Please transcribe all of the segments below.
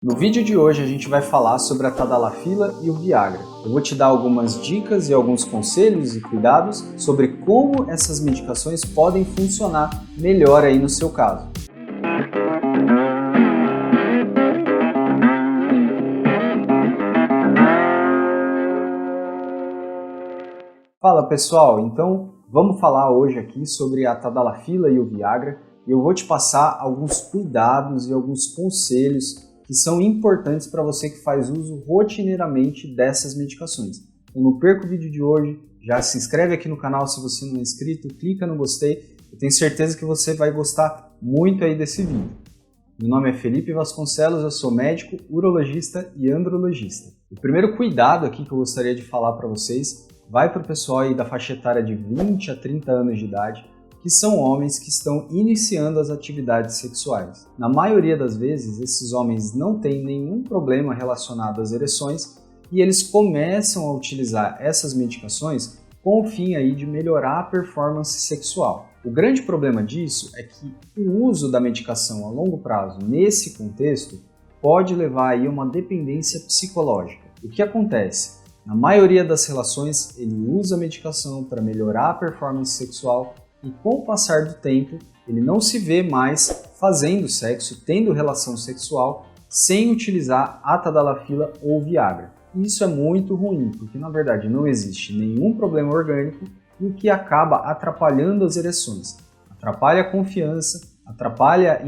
No vídeo de hoje a gente vai falar sobre a Tadalafila e o Viagra. Eu vou te dar algumas dicas e alguns conselhos e cuidados sobre como essas medicações podem funcionar melhor aí no seu caso. Fala pessoal, então vamos falar hoje aqui sobre a Tadalafila e o Viagra e eu vou te passar alguns cuidados e alguns conselhos que são importantes para você que faz uso rotineiramente dessas medicações. Então não perca o vídeo de hoje, já se inscreve aqui no canal se você não é inscrito, clica no gostei, eu tenho certeza que você vai gostar muito aí desse vídeo. Meu nome é Felipe Vasconcelos, eu sou médico, urologista e andrologista. O primeiro cuidado aqui que eu gostaria de falar para vocês vai para o pessoal aí da faixa etária de 20 a 30 anos de idade, que são homens que estão iniciando as atividades sexuais. Na maioria das vezes, esses homens não têm nenhum problema relacionado às ereções e eles começam a utilizar essas medicações com o fim aí de melhorar a performance sexual. O grande problema disso é que o uso da medicação a longo prazo nesse contexto pode levar aí a uma dependência psicológica. O que acontece? Na maioria das relações, ele usa a medicação para melhorar a performance sexual e com o passar do tempo, ele não se vê mais fazendo sexo, tendo relação sexual, sem utilizar a Tadalafila ou Viagra. E isso é muito ruim, porque na verdade não existe nenhum problema orgânico e o que acaba atrapalhando as ereções. Atrapalha a confiança, atrapalha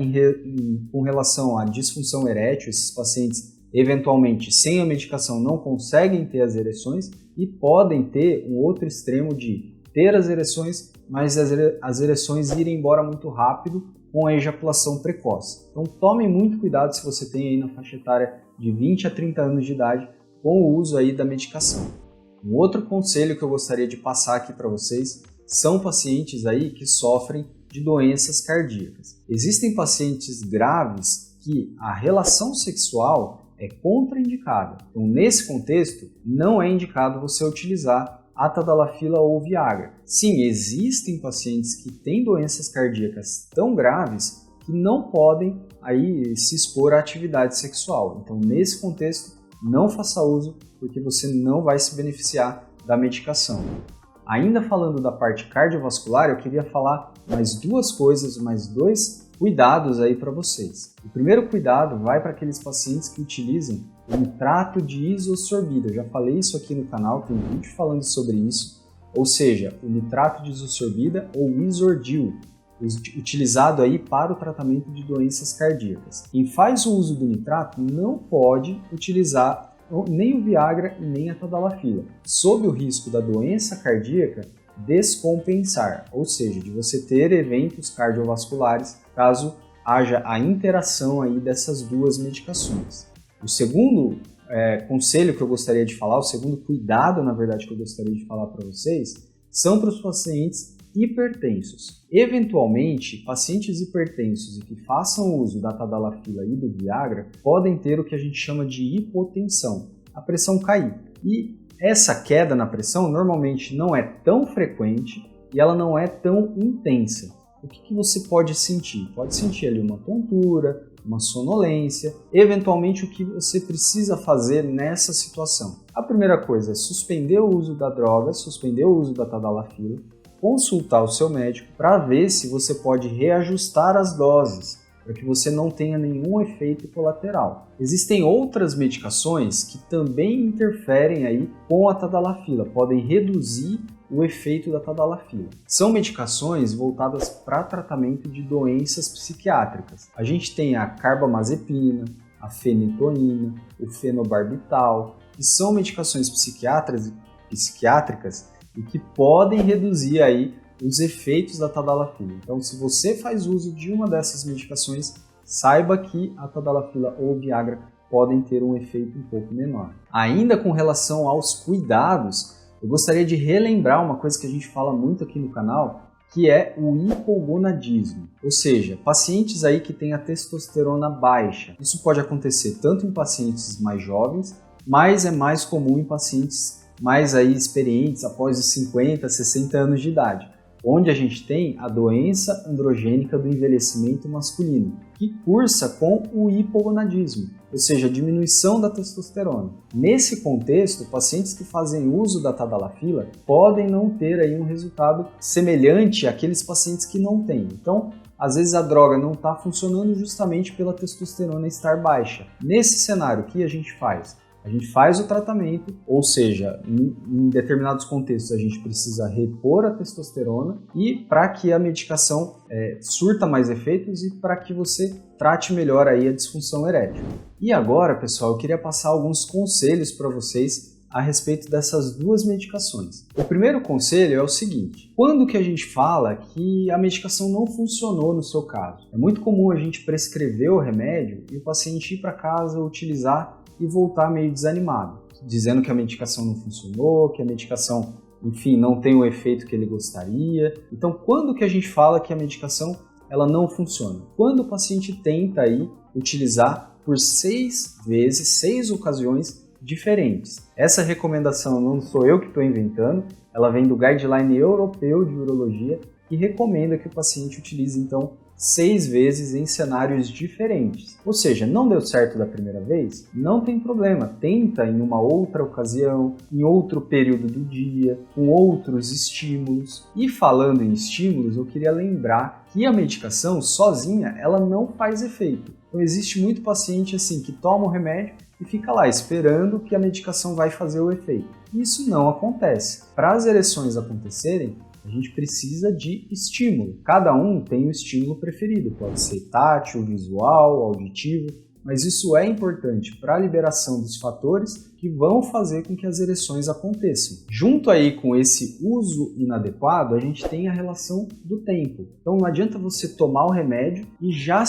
com relação à disfunção erétil, esses pacientes eventualmente, sem a medicação, não conseguem ter as ereções e podem ter um outro extremo de ter as ereções, mas as ereções irem embora muito rápido com a ejaculação precoce. Então tomem muito cuidado se você tem aí na faixa etária de 20 a 30 anos de idade com o uso aí da medicação. Um outro conselho que eu gostaria de passar aqui para vocês são pacientes aí que sofrem de doenças cardíacas. Existem pacientes graves que a relação sexual é contraindicada. Então, nesse contexto, não é indicado você utilizar a Tadalafila ou Viagra. Sim, existem pacientes que têm doenças cardíacas tão graves que não podem aí se expor à atividade sexual. Então, nesse contexto, não faça uso porque você não vai se beneficiar da medicação. Ainda falando da parte cardiovascular, eu queria falar mais duas coisas, mais dois cuidados aí para vocês. O primeiro cuidado vai para aqueles pacientes que utilizam o nitrato de isosorbida. Eu já falei isso aqui no canal, tem um vídeo falando sobre isso. Ou seja, o nitrato de isosorbida ou Isordil, utilizado aí para o tratamento de doenças cardíacas. Quem faz o uso do nitrato não pode utilizar nem o Viagra e nem a Tadalafila, sob o risco da doença cardíaca descompensar, ou seja, de você ter eventos cardiovasculares caso haja a interação aí dessas duas medicações. O segundo conselho que eu gostaria de falar, o segundo cuidado, na verdade, que eu gostaria de falar para vocês, são para os pacientes hipertensos. Eventualmente, pacientes hipertensos e que façam uso da Tadalafila e do Viagra podem ter o que a gente chama de hipotensão, a pressão cair. E essa queda na pressão normalmente não é tão frequente e ela não é tão intensa. O que você pode sentir? Pode sentir ali uma tontura, uma sonolência, eventualmente o que você precisa fazer nessa situação. A primeira coisa é suspender o uso da droga, suspender o uso da Tadalafila, consultar o seu médico para ver se você pode reajustar as doses, para que você não tenha nenhum efeito colateral. Existem outras medicações que também interferem aí com a Tadalafila, podem reduzir o efeito da Tadalafila. São medicações voltadas para tratamento de doenças psiquiátricas. A gente tem a carbamazepina, a fenitoína, o fenobarbital, que são medicações psiquiátricas e que podem reduzir aí os efeitos da Tadalafila. Então, se você faz uso de uma dessas medicações, saiba que a Tadalafila ou o Viagra podem ter um efeito um pouco menor. Ainda com relação aos cuidados, eu gostaria de relembrar uma coisa que a gente fala muito aqui no canal, que é o hipogonadismo, ou seja, pacientes aí que têm a testosterona baixa. Isso pode acontecer tanto em pacientes mais jovens, mas é mais comum em pacientes mais aí experientes, após os 50, 60 anos de idade. onde a gente tem a doença androgênica do envelhecimento masculino, que cursa com o hipogonadismo, ou seja, a diminuição da testosterona. Nesse contexto, pacientes que fazem uso da tadalafila podem não ter aí um resultado semelhante àqueles pacientes que não têm. Então, às vezes a droga não está funcionando justamente pela testosterona estar baixa. Nesse cenário, o que a gente faz? A gente faz o tratamento, ou seja, em determinados contextos a gente precisa repor a testosterona e para que a medicação surta mais efeitos e para que você trate melhor aí a disfunção erétil. E agora, pessoal, eu queria passar alguns conselhos para vocês a respeito dessas duas medicações. O primeiro conselho é o seguinte: quando que a gente fala que a medicação não funcionou no seu caso? É muito comum a gente prescrever o remédio e o paciente ir para casa utilizar e voltar meio desanimado, dizendo que a medicação não funcionou, que a medicação, enfim, não tem o efeito que ele gostaria. Então, quando que a gente fala que a medicação ela não funciona? Quando o paciente tenta aí utilizar por 6 vezes, 6 ocasiões diferentes. Essa recomendação não sou eu que estou inventando, ela vem do Guideline Europeu de Urologia, que recomenda que o paciente utilize, então, 6 vezes em cenários diferentes. Ou seja, não deu certo da primeira vez? Não tem problema, tenta em uma outra ocasião, em outro período do dia, com outros estímulos. E falando em estímulos, eu queria lembrar que a medicação sozinha, ela não faz efeito. Então existe muito paciente assim que toma o remédio e fica lá esperando que a medicação vai fazer o efeito. Isso não acontece. Para as ereções acontecerem, a gente precisa de estímulo. Cada um tem o estímulo preferido, pode ser tátil, visual, auditivo, mas isso é importante para a liberação dos fatores que vão fazer com que as ereções aconteçam. Junto aí com esse uso inadequado, a gente tem a relação do tempo. Então não adianta você tomar o remédio e já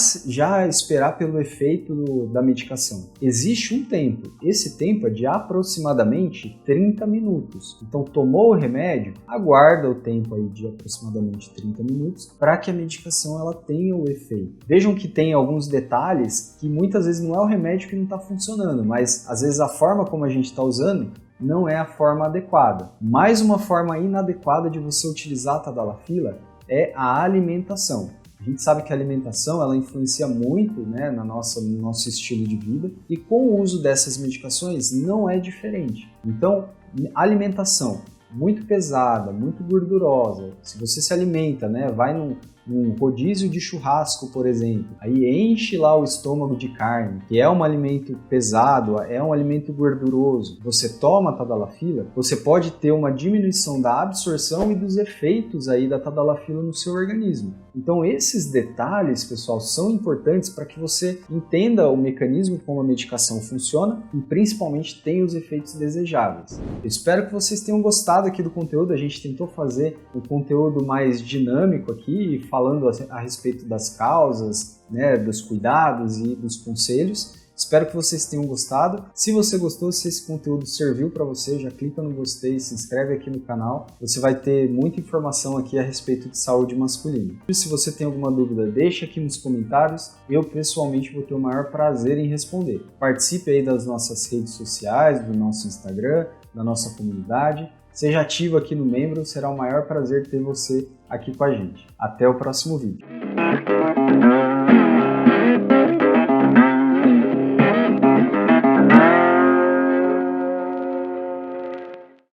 esperar pelo efeito da medicação. Existe um tempo. Esse tempo é de aproximadamente 30 minutos. Então tomou o remédio, aguarda o tempo aí de aproximadamente 30 minutos para que a medicação ela tenha o efeito. Vejam que tem alguns detalhes que muitas vezes não é o remédio que não está funcionando, mas às vezes a forma como a gente está usando não é a forma adequada. Mais uma forma inadequada de você utilizar a tadalafila é a alimentação. A gente sabe que a alimentação ela influencia muito, né, no nosso estilo de vida, e com o uso dessas medicações não é diferente. Então, alimentação muito pesada, muito gordurosa, se você se alimenta, né, vai num rodízio de churrasco, por exemplo, aí enche lá o estômago de carne, que é um alimento pesado, é um alimento gorduroso, você toma a tadalafila, você pode ter uma diminuição da absorção e dos efeitos aí da tadalafila no seu organismo. Então esses detalhes, pessoal, são importantes para que você entenda o mecanismo como a medicação funciona e principalmente tenha os efeitos desejáveis. Eu espero que vocês tenham gostado aqui do conteúdo, a gente tentou fazer um conteúdo mais dinâmico aqui, falando a respeito das causas, né, dos cuidados e dos conselhos. Espero que vocês tenham gostado. Se você gostou, se esse conteúdo serviu para você, já clica no gostei, se inscreve aqui no canal. Você vai ter muita informação aqui a respeito de saúde masculina. E se você tem alguma dúvida, deixa aqui nos comentários. Eu, pessoalmente, vou ter o maior prazer em responder. Participe aí das nossas redes sociais, do nosso Instagram, da nossa comunidade. Seja ativo aqui no Membro, será o maior prazer ter você aqui com a gente. Até o próximo vídeo.